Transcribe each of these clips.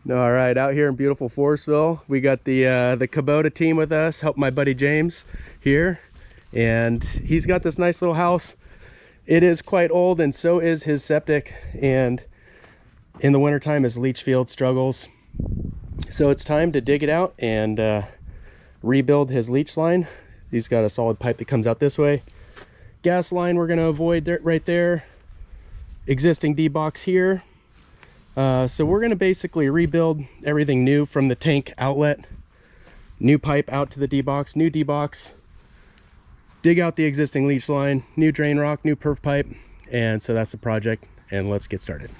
All right, out here in beautiful Forestville, we got the Kubota team with us. Help my buddy James here, and he's got this nice little house. It is quite old, and so is his septic, and in the wintertime his leach field struggles. So it's time to dig it out and rebuild his leach line. He's got a solid pipe that comes out this way. Gas line we're going to avoid right there. Existing D-box here. So we're going to basically rebuild everything new from the tank outlet. New pipe out to the D-box, new D-box. Dig out the existing leach line, new drain rock, new perf pipe. And so that's the project, and let's get started.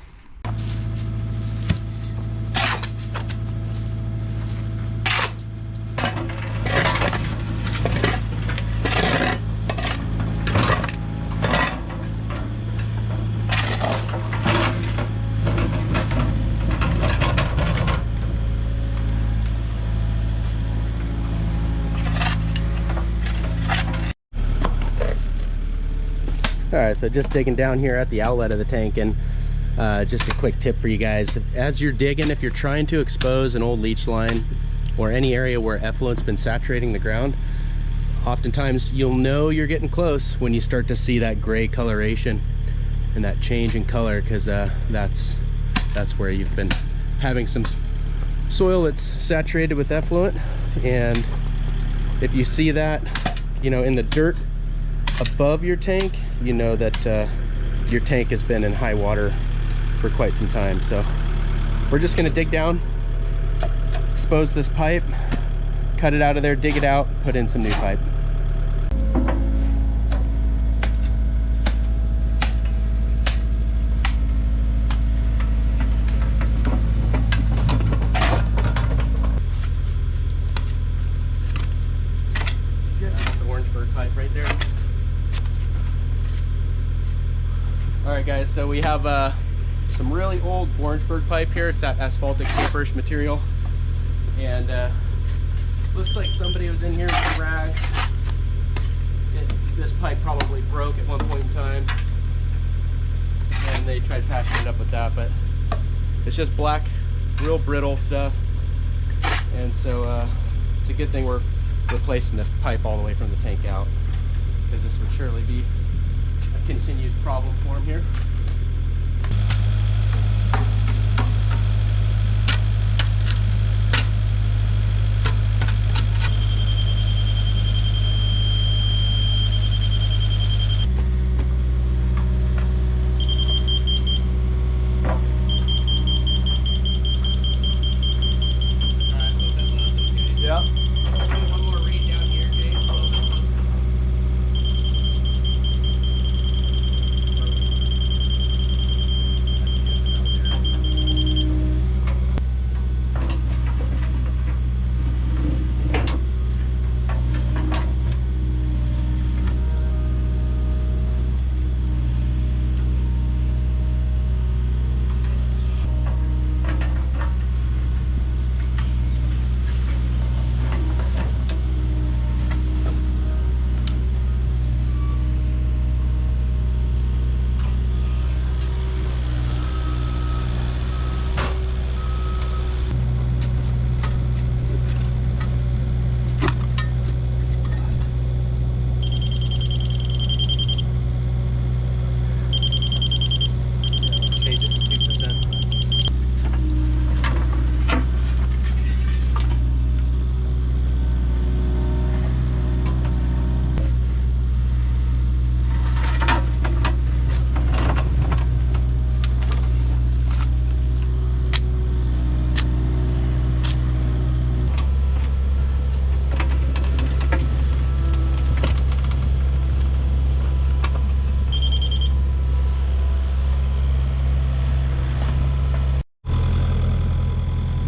All right, so just digging down here at the outlet of the tank, and just a quick tip for you guys. As you're digging, if you're trying to expose an old leach line or any area where effluent's been saturating the ground, oftentimes you'll know you're getting close when you start to see that gray coloration and that change in color, because that's where you've been having some soil that's saturated with effluent. And if you see that, you know, in the dirt above your tank, you know that your tank has been in high water for quite some time. So we're just going to dig down, expose this pipe, cut it out of there, dig it out, put in some new pipe. That's an Orenco pipe right there. Alright guys, so we have some really old Orenco pipe here. It's that asphaltic taperish material, and looks like somebody was in here with a rag. This pipe probably broke at one point in time, and they tried patching it up with that, but it's just black, real brittle stuff. And so it's a good thing we're replacing the pipe all the way from the tank out, because this would surely be a continued problem for him here.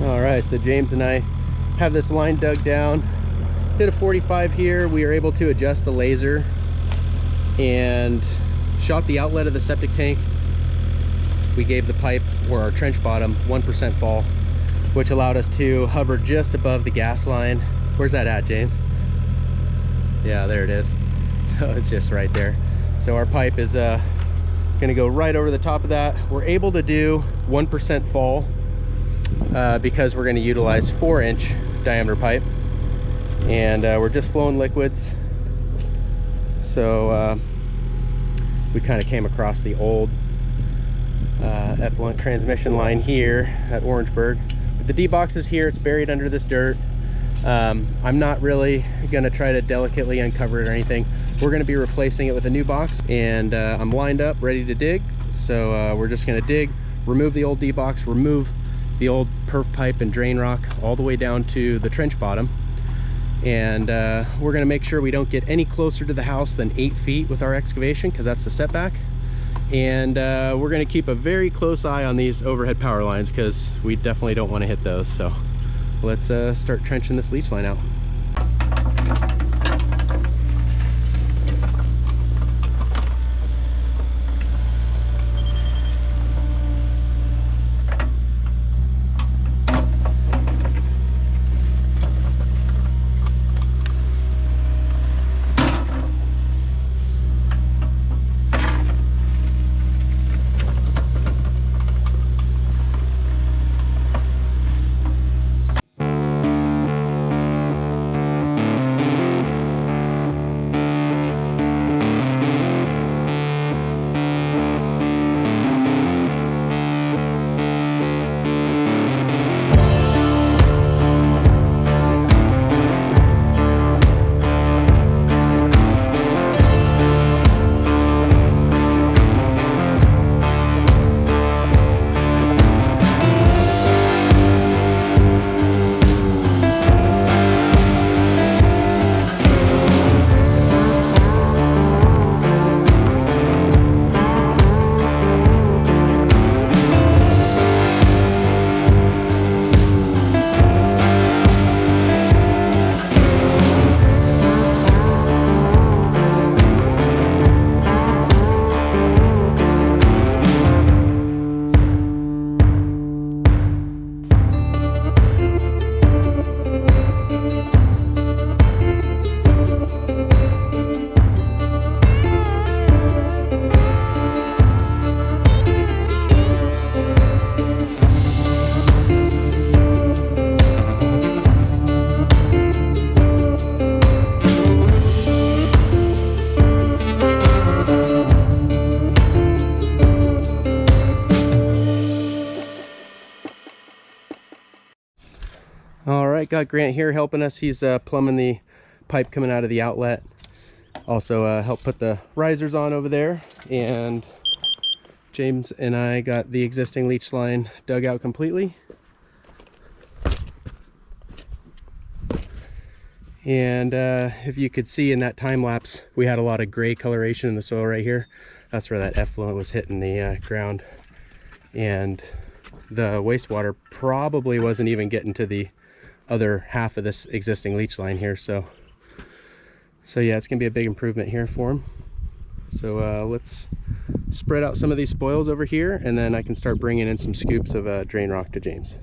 Alright, so James and I have this line dug down. Did a 45 here. We were able to adjust the laser and shot the outlet of the septic tank. We gave the pipe, or our trench bottom, 1% fall, which allowed us to hover just above the gas line. Where's that at, James? Yeah, there it is. So it's just right there. So our pipe is gonna go right over the top of that. We're able to do 1% fall because we're going to utilize 4-inch diameter pipe, and we're just flowing liquids. So we kind of came across the old effluent transmission line here at Orangeburg. But the D-box is here. It's buried under this dirt. I'm not really going to try to delicately uncover it or anything. We're going to be replacing it with a new box, and I'm lined up ready to dig. So we're just going to dig, remove the old D-box, remove the old perf pipe and drain rock all the way down to the trench bottom, and we're going to make sure we don't get any closer to the house than 8 feet with our excavation, because that's the setback. And we're going to keep a very close eye on these overhead power lines, because we definitely don't want to hit those. So let's start trenching this leach line out. Got Grant here helping us. He's plumbing the pipe coming out of the outlet. Also helped put the risers on over there, and James and I got the existing leach line dug out completely. And if you could see in that time lapse, we had a lot of gray coloration in the soil right here. That's where that effluent was hitting the ground, and the wastewater probably wasn't even getting to the other half of this existing leach line here. So yeah, it's gonna be a big improvement here for him. So let's spread out some of these spoils over here, and then I can start bringing in some scoops of drain rock to James.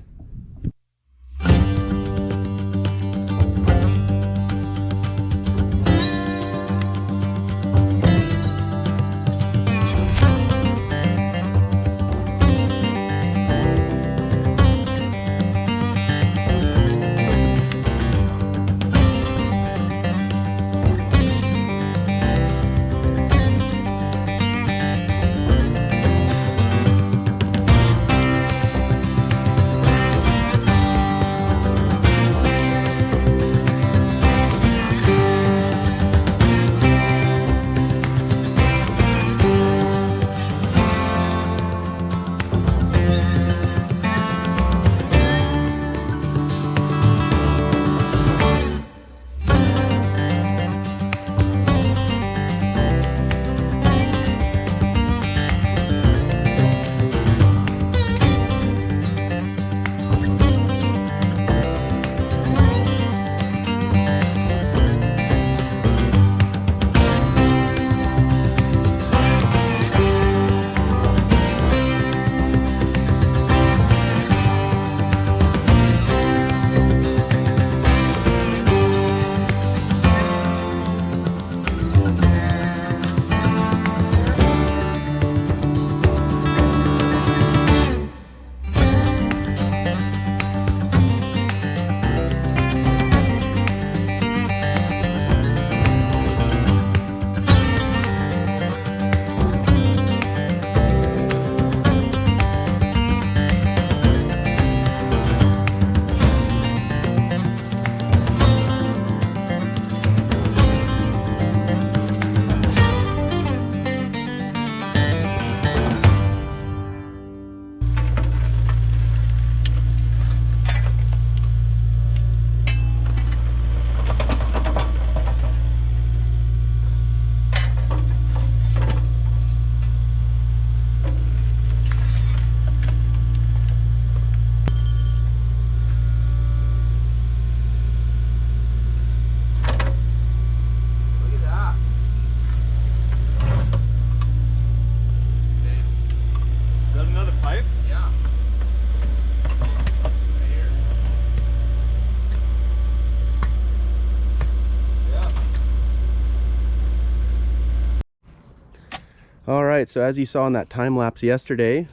right, so as you saw in that time lapse yesterday,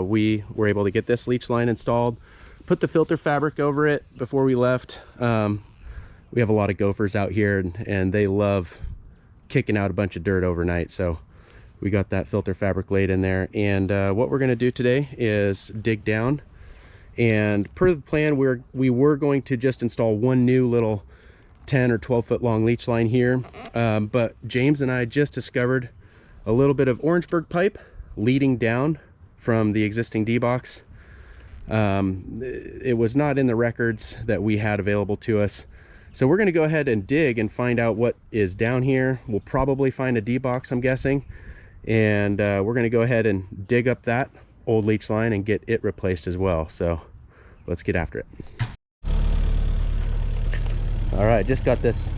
we were able to get this leach line installed, put the filter fabric over it before we left. We have a lot of gophers out here, and they love kicking out a bunch of dirt overnight, so we got that filter fabric laid in there. And what we're going to do today is dig down, and per the plan, we were going to just install one new little 10 or 12 foot long leach line here, but James and I just discovered a little bit of Orangeburg pipe leading down from the existing D-box. It was not in the records that we had available to us, so we're going to go ahead and dig and find out what is down here. We'll probably find a D-box, I'm guessing, and we're going to go ahead and dig up that old leach line and get it replaced as well. So let's get after it. All right, just got this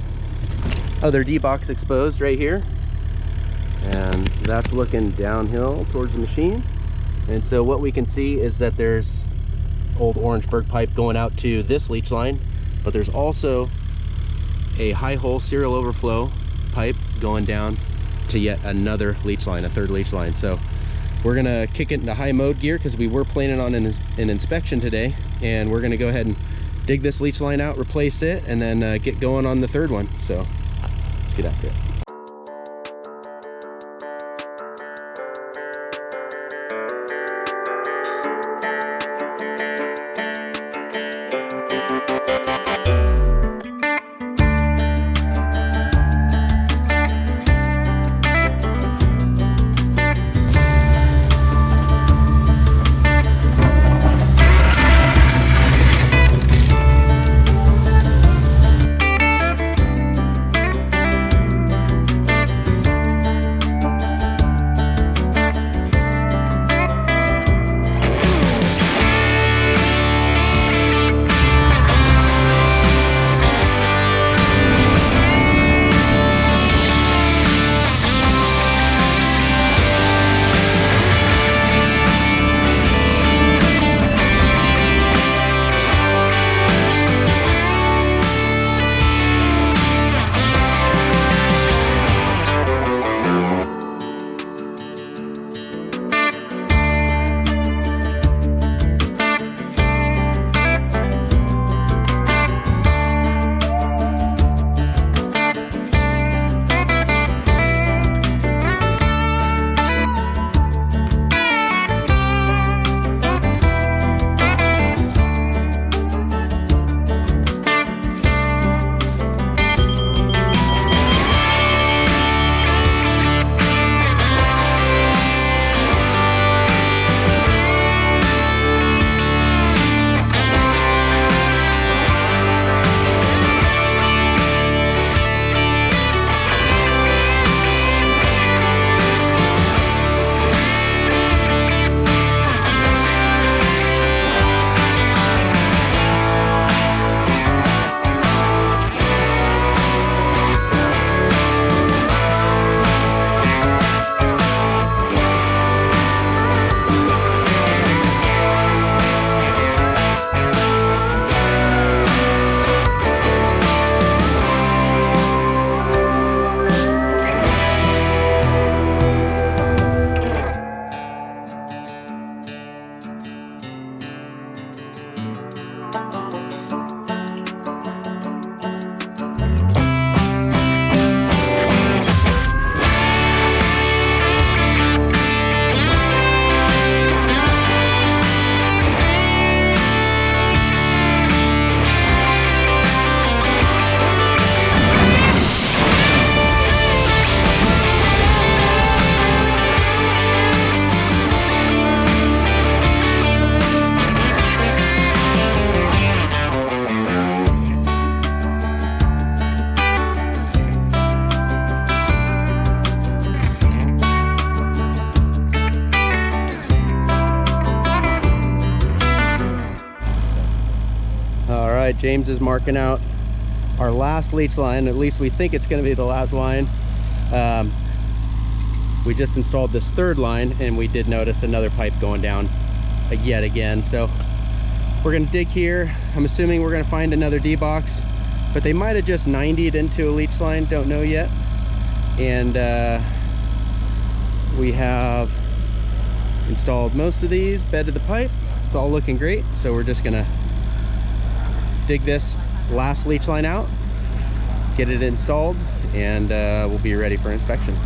other D-box exposed right here, and that's looking downhill towards the machine. And so what we can see is that there's old Orangeburg pipe going out to this leach line, but there's also a high hole serial overflow pipe going down to yet another leach line, a third leach line. So we're gonna kick it into high mode gear because we were planning on an inspection today, and we're gonna go ahead and dig this leach line out, replace it, and then get going on the third one. So let's get after it. right, James is marking out our last leach line. At least we think it's going to be the last line. We just installed this third line, and we did notice another pipe going down yet again. So we're going to dig here. I'm assuming we're going to find another D-box, but they might have just 90'd into a leach line, don't know yet. And We have installed most of these, bedded the pipe. It's all looking great. So we're just gonna dig this last leach line out, get it installed, and we'll be ready for inspection.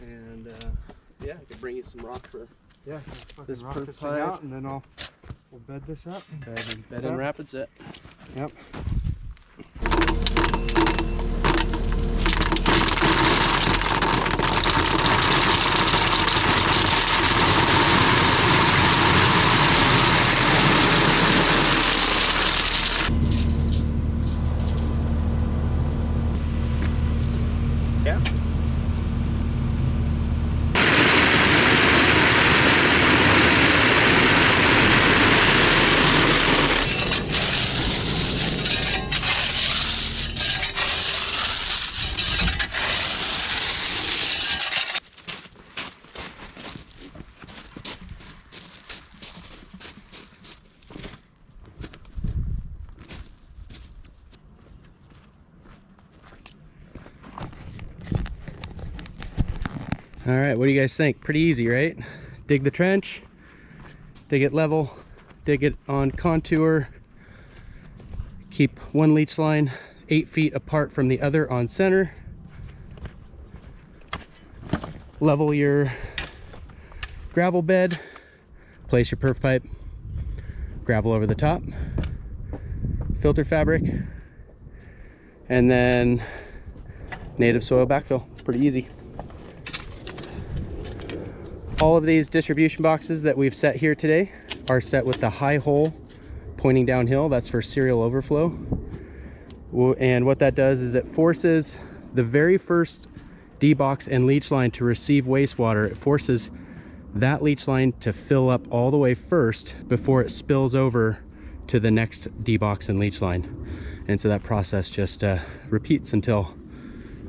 And yeah, I could bring you some rock for this perf pipe out, and then we'll bed this up. Bed and rapids it. Yep. Yeah. All right, what do you guys think? Pretty easy, right? Dig the trench, dig it level, dig it on contour, keep one leach line 8 feet apart from the other on center, level your gravel bed, place your perf pipe, gravel over the top, filter fabric, and then native soil backfill. Pretty easy. All of these distribution boxes that we've set here today are set with the high hole pointing downhill. That's for serial overflow. And what that does is it forces the very first D-box and leach line to receive wastewater. It forces that leach line to fill up all the way first before it spills over to the next D-box and leach line. And so that process just repeats until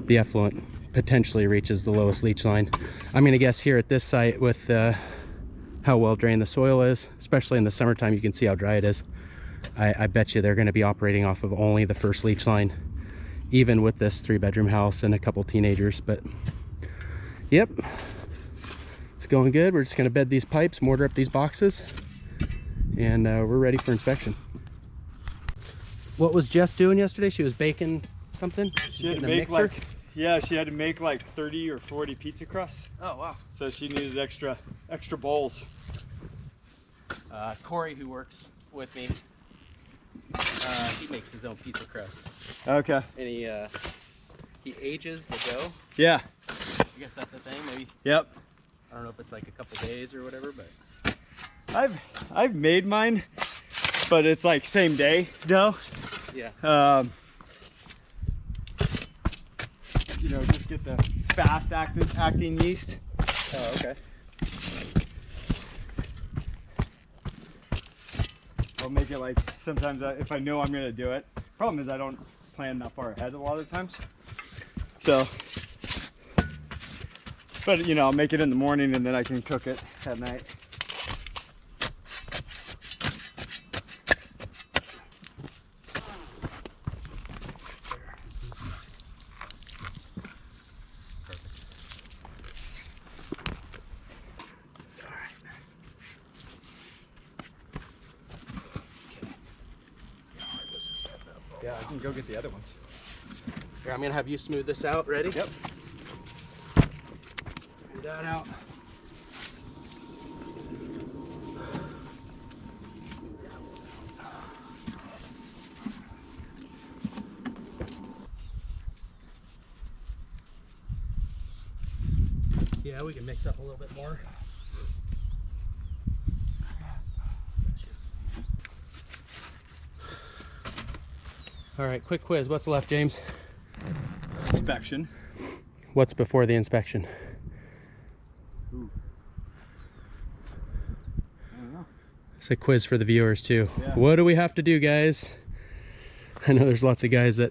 the effluent potentially reaches the lowest leach line. I'm gonna guess here at this site, with how well drained the soil is, especially in the summertime, you can see how dry it is. I bet you they're gonna be operating off of only the first leach line, even with this 3-bedroom house and a couple teenagers. But yep, it's going good. We're just gonna bed these pipes, mortar up these boxes, and we're ready for inspection. What was Jess doing yesterday? She was baking something? She had to make she had to make like 30 or 40 pizza crusts. Oh wow. So she needed extra bowls. Corey, who works with me, he makes his own pizza crust. Okay. And he ages the dough. Yeah. I guess that's a thing, maybe. Yep. I don't know if it's like a couple days or whatever, but I've made mine, but it's like same day dough. Yeah. You know, just get the fast acting yeast. Oh, okay. I'll make it like sometimes if I know I'm gonna do it. Problem is I don't plan that far ahead a lot of times. So, but you know, I'll make it in the morning and then I can cook it at night. can go get the other ones. Here, I'm gonna have you smooth this out. Ready? Yep. Smooth that out. Yeah, we can mix up a little bit more. All right, quick quiz. What's left, James? Inspection. What's before the inspection? Ooh. I don't know. It's a quiz for the viewers too. Yeah. What do we have to do, guys? I know there's lots of guys that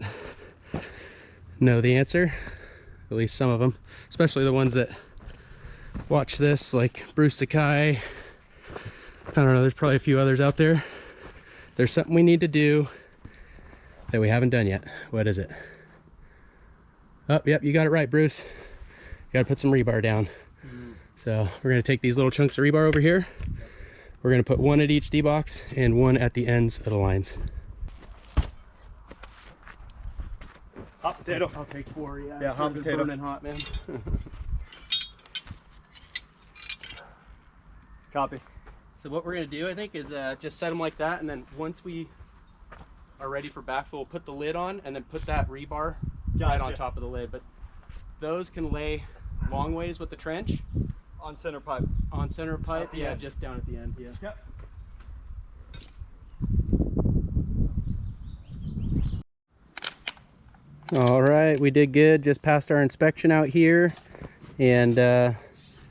know the answer, at least some of them, especially the ones that watch this, like Bruce Sakai. I don't know, there's probably a few others out there. There's something we need to do that we haven't done yet. What is it? Oh, yep, you got it right, Bruce. You gotta put some rebar down. So we're gonna take these little chunks of rebar over here. We're gonna put one at each D-box and one at the ends of the lines. Hot potato. I'll take 4, yeah. Yeah, hot potato. Burning hot, man. Copy. So what we're gonna do, I think, is just set them like that, and then once we are ready for backfill, we'll put the lid on and then put that rebar right on top of the lid. But those can lay long ways with the trench. On center pipe. On center pipe, yeah, end. just down at the end, yeah. Yep. All right, we did good. Just passed our inspection out here, and it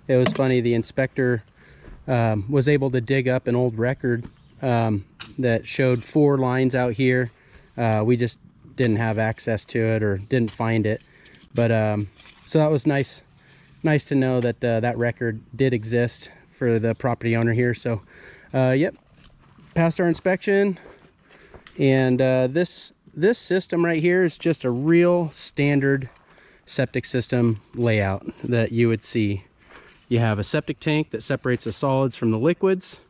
was funny. The inspector was able to dig up an old record that showed 4 lines out here. We just didn't have access to it or didn't find it, but so that was nice to know that that record did exist for the property owner here. So yep, passed our inspection, and this system right here is just a real standard septic system layout that you would see. You have a septic tank that separates the solids from the liquids,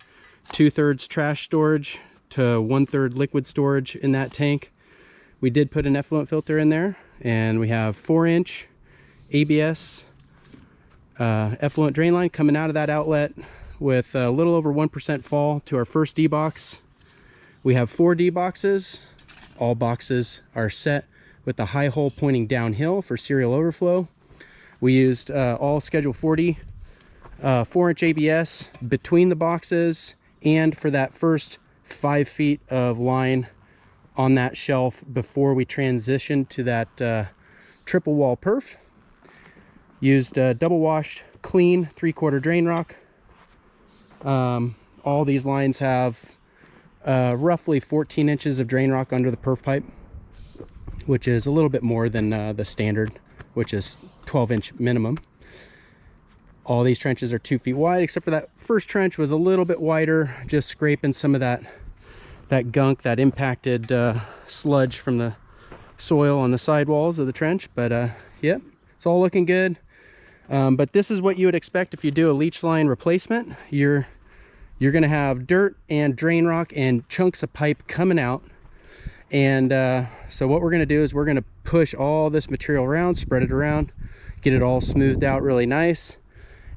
2/3 trash storage to 1/3 liquid storage in that tank. We did put an effluent filter in there, and we have 4-inch ABS effluent drain line coming out of that outlet with a little over 1% fall to our first D box. We have 4 D boxes. All boxes are set with the high hole pointing downhill for serial overflow. We used all Schedule 40 4-inch ABS between the boxes, and for that first 5 feet of line on that shelf before we transitioned to that triple wall perf. Used double washed clean 3/4 drain rock. All these lines have roughly 14 inches of drain rock under the perf pipe, which is a little bit more than the standard, which is 12-inch minimum. All these trenches are 2 feet wide, except for that first trench was a little bit wider, just scraping some of that gunk, that impacted sludge from the soil on the sidewalls of the trench. But yep, it's all looking good. But this is what you would expect if you do a leach line replacement. You're gonna have dirt and drain rock and chunks of pipe coming out. And so what we're gonna do is we're gonna push all this material around, spread it around, get it all smoothed out really nice.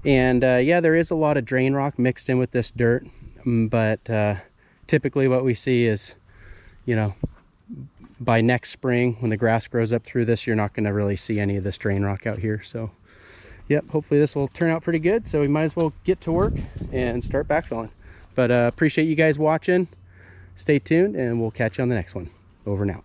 And yeah, there is a lot of drain rock mixed in with this dirt, but typically what we see is, you know, by next spring when the grass grows up through this, you're not going to really see any of this drain rock out here. So yep, hopefully this will turn out pretty good, so we might as well get to work and start backfilling. But appreciate you guys watching. Stay tuned, and we'll catch you on the next one. Over and out.